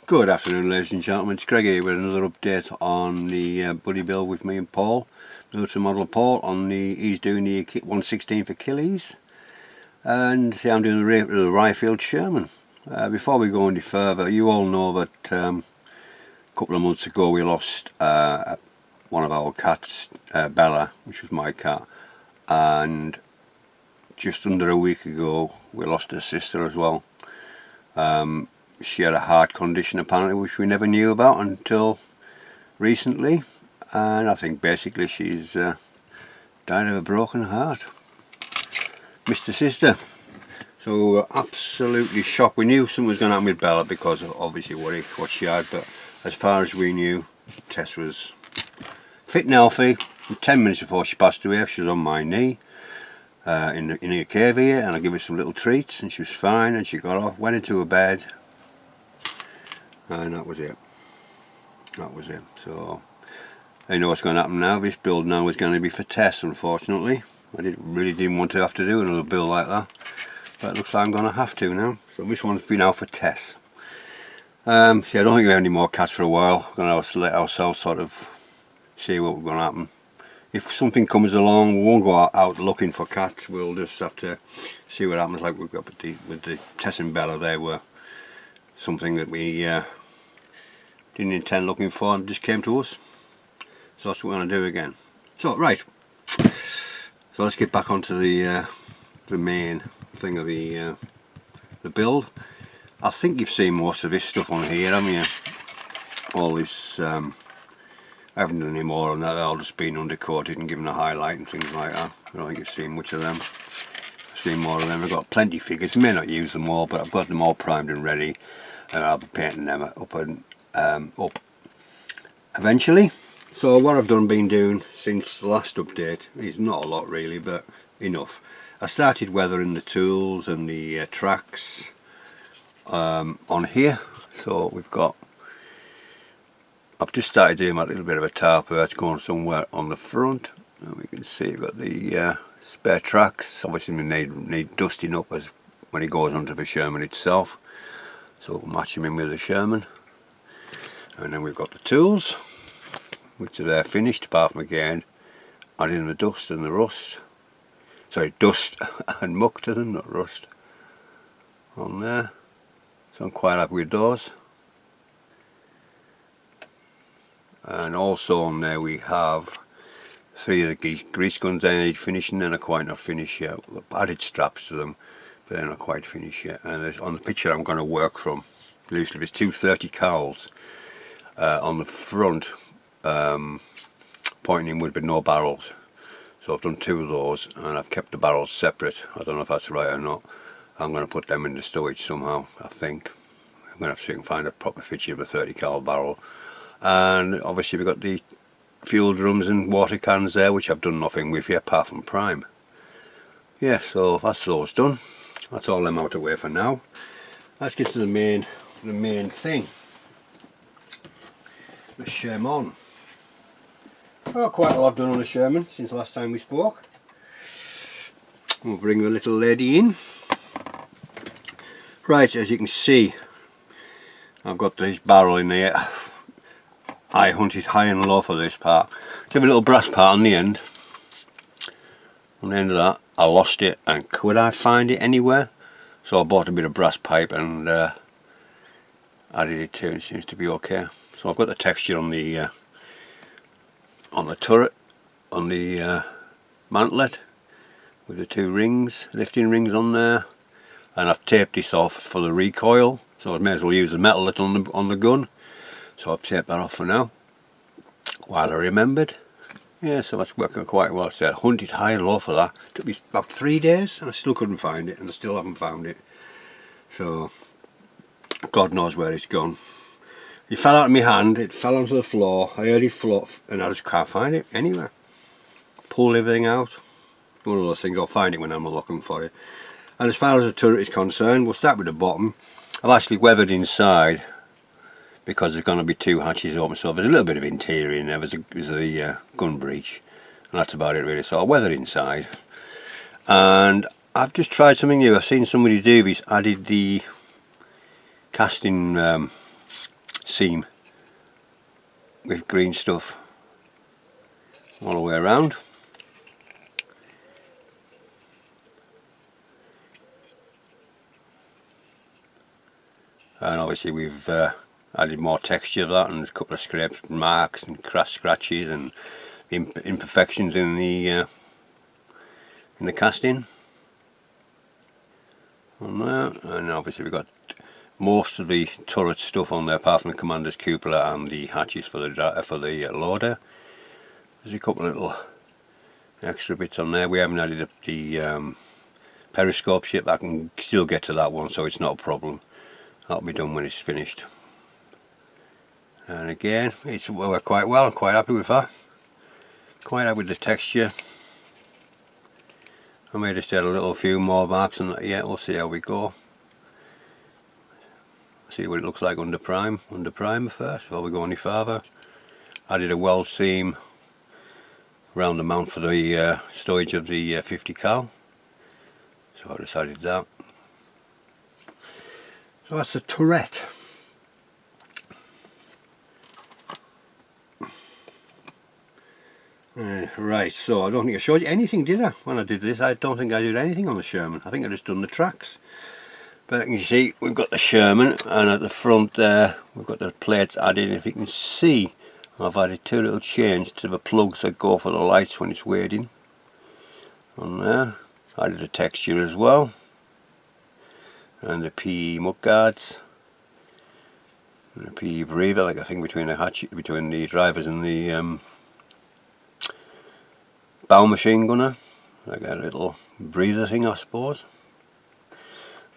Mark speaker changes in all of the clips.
Speaker 1: Good afternoon, ladies and gentlemen. It's Greg here with another update on the buddy build with me and Paul, military model Paul. He's doing the 1/16 Achilles, and I'm doing the RYE FIELD Sherman. Before we go any further, you all know that a couple of months ago we lost one of our cats, Bella, which was my cat, and just under a week ago we lost her sister as well. She had a heart condition apparently, which we never knew about until recently, and I think basically she's died of a broken heart. Missed her sister. So absolutely shocked. We knew something was going to happen with Bella because of obviously what she had, but as far as we knew, Tess was fit and healthy. 10 minutes before she passed away, she was on my knee in a cave here, and I gave her some little treats and she was fine, and she got off, went into her bed, and that was it. So I know what's going to happen now. This build now is going to be for Tess, unfortunately. I really didn't want to have to do another build like that, but it looks like I'm going to have to now. So this one's been out for Tess. See, I don't think we have any more cats for a while. We're going to let ourselves sort of see what's going to happen. If something comes along, we won't go out looking for cats. We'll just have to see what happens. Like we've got with the Tess and Bella, they were something that we didn't intend looking for and just came to us. So that's what we're going to do again. So right, so let's get back onto the main thing of the build. I think you've seen most of this stuff on here, haven't you? All this, I haven't done any more on that. They've all just been undercoated and given a highlight and things like that. I don't think you've seen much of them. I've seen more of them. I've got plenty of figures. I may not use them all, but I've got them all primed and ready, and I'll be painting them up eventually. So what I've been doing since the last update is not a lot really, but enough. I started weathering the tools and the tracks on here. So I've just started doing a little bit of a tarp that's going somewhere on the front, and we can see we've got the spare tracks. Obviously we need dusting up as when it goes onto the Sherman itself, so we'll match them in with the Sherman. And then we've got the tools, which are there finished, apart from again adding the dust and the rust. Sorry, dust and muck to them, not rust, on there. So I'm quite happy with those. And also on there we have 3 of the grease guns I need finishing, and are quite not finished yet. I've added straps to them, but they're not quite finished yet. And on the picture I'm going to work from loosely, there's 2 30 cowls on the front, pointing inward but no barrels. So I've done 2 of those, and I've kept the barrels separate. I don't know if that's right or not. I'm going to put them in the stowage somehow, I think. I'm going to have to see if I can find a proper picture of a 30 cal barrel. And obviously we've got the fuel drums and water cans there, which I've done nothing with yet apart from prime. Yeah, so that's those done. That's all them out of the way for now. Let's get to the main thing. The Sherman. I've got quite a lot done on the Sherman since the last time we spoke. We'll bring the little lady in. Right, as you can see, I've got this barrel in there. I hunted high and low for this part. Just have a little brass part on the end. On the end of that, I lost it, and could I find it anywhere? So I bought a bit of brass pipe and added it to it. It seems to be okay. So I've got the texture on the turret, on the mantlet, with the 2 rings, lifting rings on there, and I've taped this off for the recoil. So I may as well use the metal that's on the gun. So I've taped that off for now, while I remembered. Yeah, so that's working quite well. So I hunted high and low for that. It took me about 3 days and I still couldn't find it, and I still haven't found it. So God knows where it's gone. It fell out of my hand, it fell onto the floor, I heard it flop, and I just can't find it anywhere. Pulled everything out. One of those things, I'll find it when I'm looking for it. And as far as the turret is concerned, we'll start with the bottom. I've actually weathered inside, because there's going to be 2 hatches open, so there's a little bit of interior in there. There's a gun breech, and that's about it really. So I'll weather inside, and I've just tried something new. I've seen somebody do this, added the casting seam with green stuff all the way around. And obviously we've added more texture to that, and a couple of scrapes, marks and scratches and imperfections in the casting on there. And obviously we've got most of the turret stuff on there apart from the commander's cupola and the hatches for the loader. There's a couple of little extra bits on there. We haven't added the periscope ship. I can still get to that one, so it's not a problem. That'll be done when it's finished. And again, it's worked quite well. I'm quite happy with that. Quite happy with the texture. I may just add a few more marks on that yet. We'll see how we go. See what it looks like under primer first before we go any further. Added a weld seam around the mount for the storage of the 50 cal. So I decided that. So that's the turret. Right, so I don't think I showed you anything, did I? When I did this, I don't think I did anything on the Sherman. I think I just done the tracks. But you can see we've got the Sherman, and at the front there we've got the plates added. If you can see, I've added two little chains to the plugs that go for the lights when it's wading on there. Added the texture as well, and the PE mud guards, and the PE breather, like I think between the drivers and the bow machine gunner, like a little breather thing, I suppose.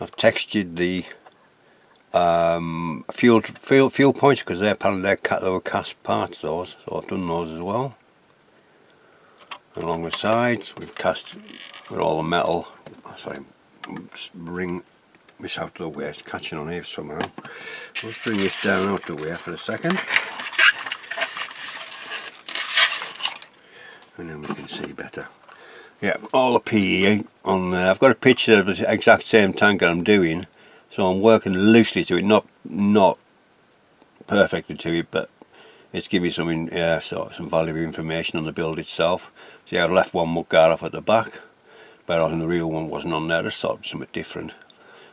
Speaker 1: I've textured the fuel points because apparently they were cast parts, those, so I've done those as well. Along the sides we've cast with all the metal. Sorry, just bring this out of the way, it's catching on here somehow. Let's bring this down out of the way for a second, and then we can see better. Yeah, all the PE on there. I've got a picture of the exact same tank that I'm doing, so I'm working loosely to it, not perfectly to it, but it's giving me some valuable information on the build itself. See, I left one mud guard off at the back, but I think the real one wasn't on there. I just thought something different.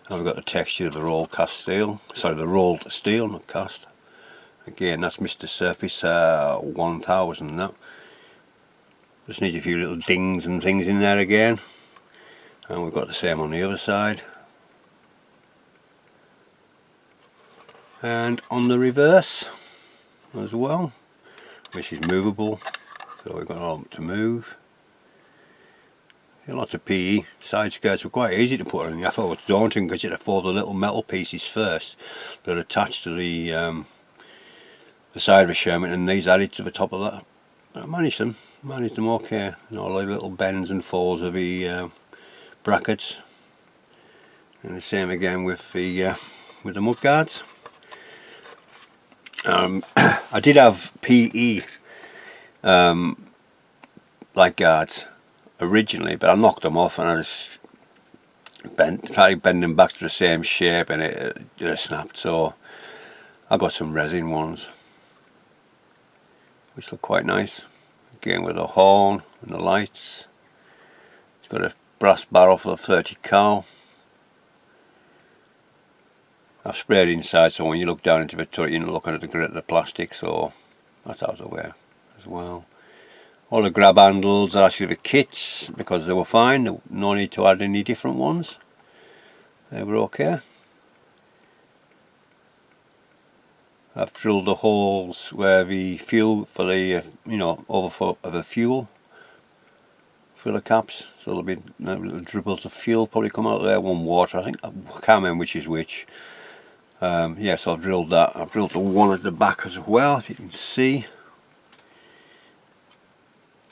Speaker 1: And we've got the texture of the rolled cast steel. Sorry, the rolled steel, not cast. Again, that's Mr. Surface 1000. That just needs a few little dings and things in there again. And we've got the same on the other side. And on the reverse as well, which is movable, so we've got all to move. Lots of PE. Side skirts were quite easy to put on. I thought it was daunting because you had to fold the little metal pieces first that are attached to the side of a Sherman, and these added to the top of that. But I managed them okay, and all the little bends and folds of the brackets. And the same again with the mud guards. I did have PE light guards originally, but I knocked them off and I just tried to bend them back to the same shape, and it just snapped. So I got some resin ones which look quite nice, again with a horn and the lights. It's got a brass barrel for the 30 cal. I've sprayed inside, so when you look down into the turret you're not looking at the grit of the plastic, so that's out of the way as well. All the grab handles are actually the kits because they were fine, no need to add any different ones, they were okay. I've drilled the holes where the fuel for the overflow of the fuel filler caps, so there'll be little dribbles of fuel probably come out there, one water, I can't remember which is which. Yeah, so I've drilled that. I've drilled the one at the back as well, if you can see.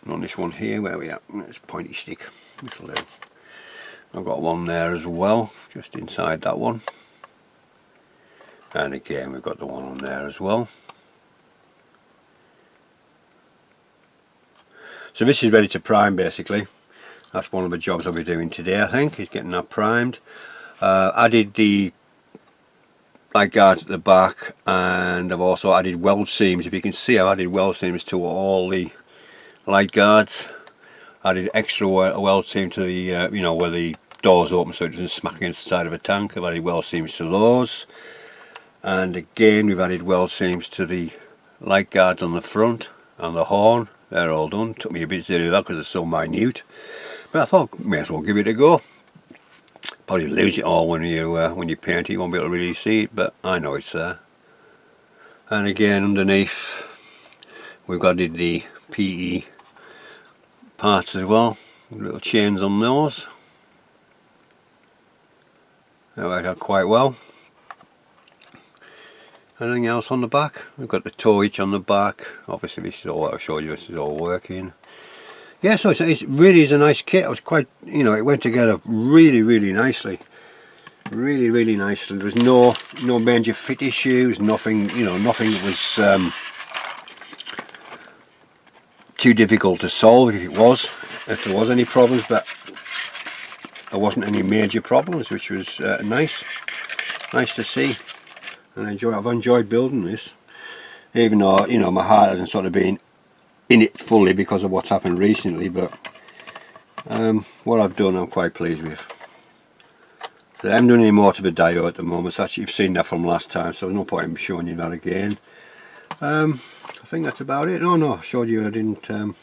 Speaker 1: And on this one here, where we at? It's pointy stick. This'll do. I've got one there as well, just inside that one. And again, we've got the one on there as well. So this is ready to prime basically. That's one of the jobs I'll be doing today, I think, is getting that primed. I did the light guards at the back, and I've also added weld seams. If you can see, I've added weld seams to all the light guards. Added extra weld seam to the you know, where the doors open so it doesn't smack against the side of a tank. I've added weld seams to those, and again we've added weld seams to the light guards on the front and the horn. They're all done. Took me a bit to do that because it's so minute, but I thought may as well give it a go. Probably lose it all when you paint it. You won't be able to really see it, but I know it's there. And again underneath we've got the PE parts as well, little chains on those. They work out quite well. Anything else on the back? We've got the toe hitch on the back. Obviously this is all what I showed you, this is all working. Yeah, so it really is a nice kit. I was quite, you know, it went together really nicely. Really nicely. There was no major fit issues, nothing, you know, nothing that was too difficult to solve if there was any problems, but there wasn't any major problems, which was nice to see. And I've enjoyed building this, even though, you know, my heart hasn't sort of been in it fully because of what's happened recently, but what I've done I'm quite pleased with. So I haven't done any more to the diode at the moment, so actually you've seen that from last time, so there's no point in showing you that again. I think that's about it. No, I showed you, I didn't. And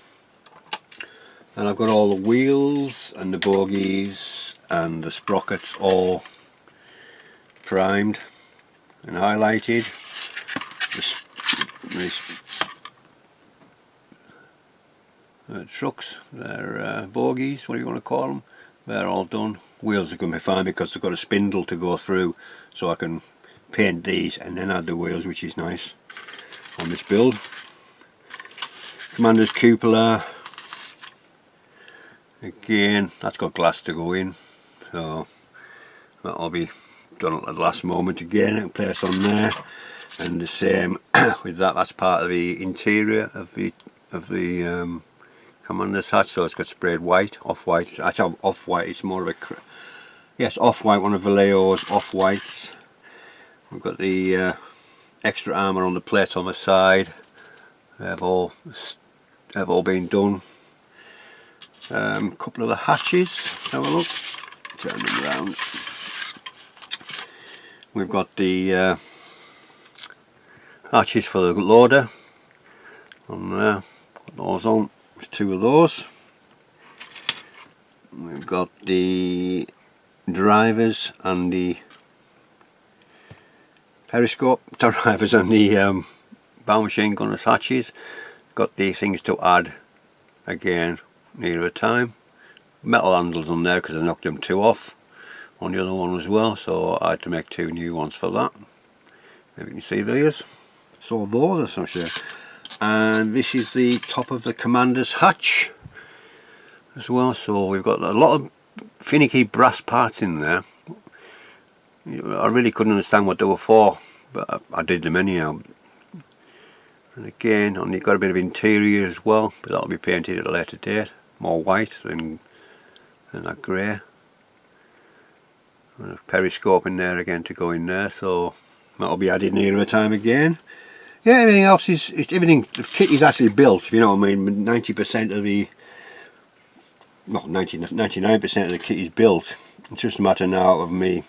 Speaker 1: I've got all the wheels and the bogies and the sprockets all primed and highlighted. Trucks, they're bogies, what do you want to call them? They're all done. Wheels are going to be fine because they've got a spindle to go through, so I can paint these and then add the wheels, which is nice on this build. Commander's cupola, again that's got glass to go in, so that'll be done at the last moment again and place on there. And the same with that, that's part of the interior of the commander's hatch, so it's got sprayed white, off-white. Actually off-white, it's more of a, yes, off-white, one of Vallejo's off-whites. We've got the extra armour on the plates on the side. They've all been done. A couple of the hatches, let's have a look, turn them around. We've got the hatches for the loader on there, put those on. There's two of those. We've got the drivers and the periscope, drivers and the bow machine gunner's hatches. Got these things to add again near a time. Metal handles on there because I knocked them two off on the other one as well, so I had to make two new ones for that. If you can see these. So those are some. And this is the top of the commander's hatch as well, so we've got a lot of finicky brass parts in there. I really couldn't understand what they were for, but I did them anyhow. And again, you've got a bit of interior as well, but that'll be painted at a later date, more white than that grey. And a periscope in there again to go in there, so that'll be added nearer a time again. Yeah, everything else is, everything, the kit is actually built, if you know what I mean. 90% of the, well, 99% of the kit is built. It's just a matter now of me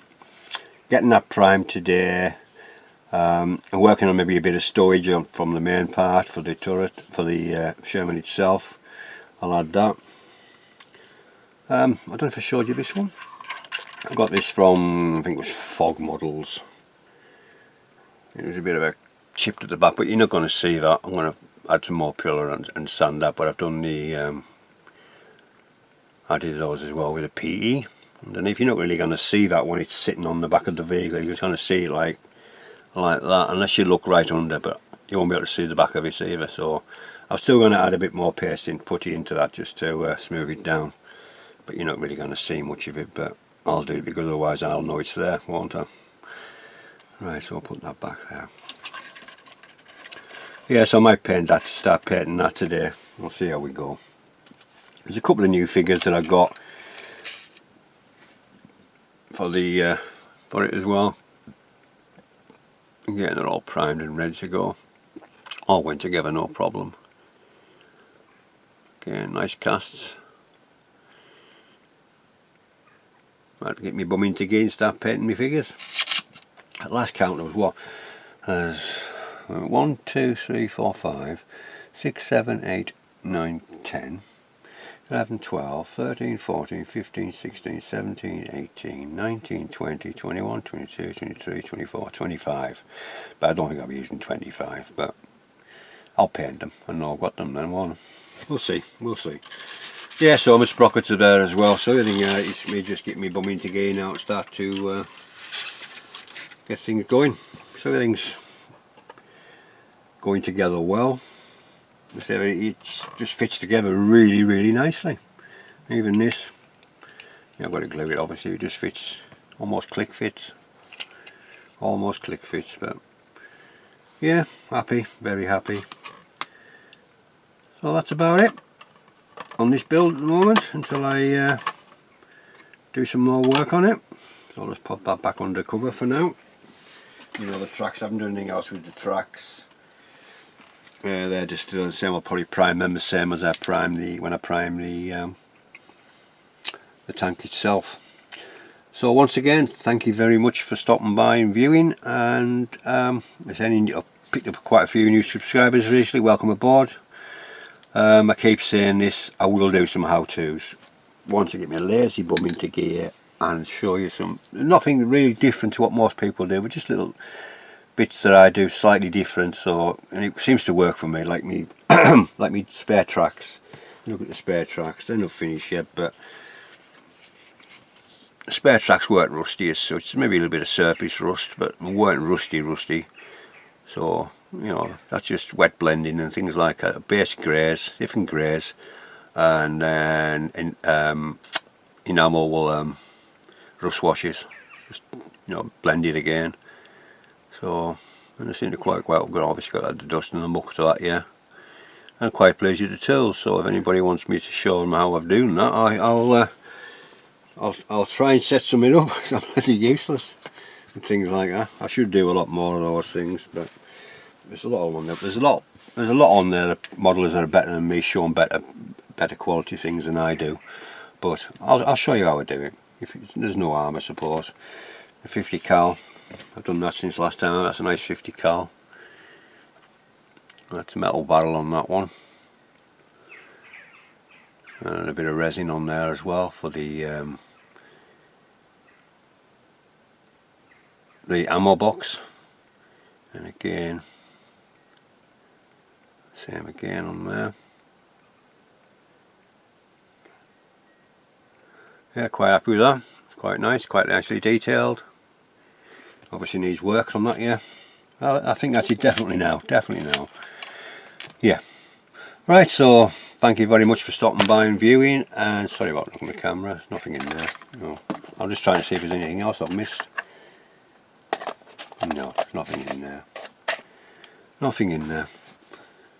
Speaker 1: getting that primed today, and working on maybe a bit of storage from the main part for the turret, for the Sherman itself. I'll add that. I don't know if I showed you this one. I got this from, I think it was Fog Models. It was a bit of a chipped at the back, but you're not going to see that. I'm going to add some more pillar and sand that, but I've done the added those as well with a PE underneath. You're not really going to see that when it's sitting on the back of the vehicle. You're going to see it like that, unless you look right under, but you won't be able to see the back of it either. So I'm still going to add a bit more pasting, putty into that just to smooth it down, but you're not really going to see much of it, but I'll do it because otherwise I'll know it's there, won't I? Right, so I'll put that back there. Yeah, so I might paint that, start painting that today. We'll see how we go. There's a couple of new figures that I got for the for it as well. Again, they're all primed and ready to go. All went together no problem. Again, nice casts. I had to get me bum into gear and start painting my figures. At last count there was what? There's 1, 2, 3, 4, 5, 6, 7, 8, 9, 10, 11, 12, 13, 14, 15, 16, 17, 18, 19, 20, 21, 22, 23, 24, 25. But I don't think I'll be using 25, but I'll paint them and I've got them then, won't I? We'll see, we'll see. Yeah, so my sprockets are there as well, so everything it's me just getting me bum into gear now and start to get things going. So everything's going together well. It just fits together really, really nicely. Even this, yeah, I've got to glue it obviously, it just fits, almost click fits. Almost click fits, but yeah, happy, very happy. So that's about it on this build at the moment until I do some more work on it. So I'll just pop that back under cover for now. You know, the tracks, I haven't done anything else with the tracks. They're just the same. I'll probably prime them the same as I prime when I prime the tank itself. So once again, thank you very much for stopping by and viewing, and I've picked up quite a few new subscribers recently. Welcome aboard. I keep saying this, I will do some how-tos once I get my lazy bum into gear and show you some, nothing really different to what most people do, but just little bits that I do slightly different. So, and it seems to work for me, like me like me spare tracks. Look at the spare tracks, they're not finished yet, but the spare tracks weren't rusty as such. Maybe a little bit of surface rust, but weren't rusty. So, you know, that's just wet blending and things like that. Basic greys, different greys, and then enamel will rust washes, just, you know, blend it again. So, and they seem to quite well. We've obviously got the dust and the muck to that, yeah. I'm quite pleased with the tools. So if anybody wants me to show them how I've done that, I'll try and set something up. I'm pretty useless and things like that. I should do a lot more of those things, but there's a lot on there. There's a lot on there. The modelers that are better than me, showing better quality things than I do. But I'll show you how I do it. There's no harm, I suppose. A 50 cal. I've done that since last time. That's a nice 50 cal. That's a metal barrel on that one. And a bit of resin on there as well for the ammo box. And again, same again on there. Yeah, quite happy with that. It's quite nice, quite nicely detailed. Obviously needs work on that, yeah. I think that's it definitely now, Yeah. Right, so thank you very much for stopping by and viewing, and sorry about looking at the camera, there's nothing in there. No. I'm just trying to see if there's anything else I've missed. No, there's nothing in there. Nothing in there.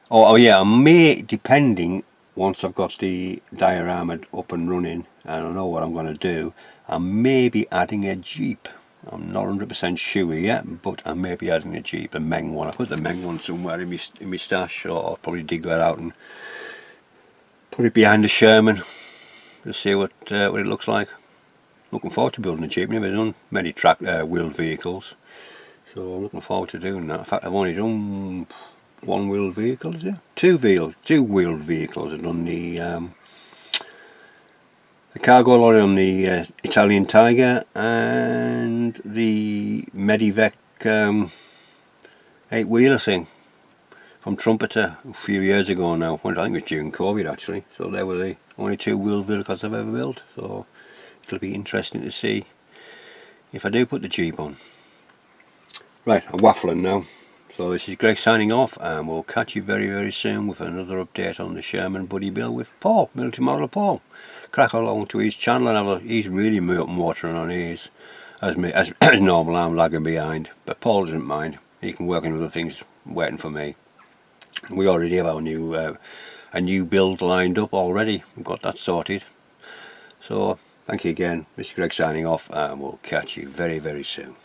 Speaker 1: Oh yeah, I may, depending, once I've got the diorama up and running and I know what I'm going to do, I may be adding a Jeep. I'm not 100% sure yet, but I may be adding a Jeep, a Meng one. I put the Meng one somewhere in my stash, or I'll probably dig that out and put it behind the Sherman to see what it looks like. Looking forward to building a Jeep. Never done many wheeled vehicles, so I'm looking forward to doing that. In fact, I've only done one wheeled vehicle, is it? Two wheeled vehicles. I've done the cargo lorry on the Italian Tiger and the Medivec 8-wheeler thing from Trumpeter a few years ago now. I think it was during COVID actually. So they were the only two wheeled vehicles I've ever built. So it'll be interesting to see if I do put the Jeep on. Right, I'm waffling now. So this is Greg signing off, and we'll catch you very, very soon with another update on the Sherman Buddy Bill with Paul, Military Modeller Paul. Crack along to his channel, and he's really watering on his, as normal. I'm lagging behind, but Paul doesn't mind. He can work on other things waiting for me. We already have our new a new build lined up already. We've got that sorted. So thank you again. Mr. Greg signing off, and we'll catch you very, very soon.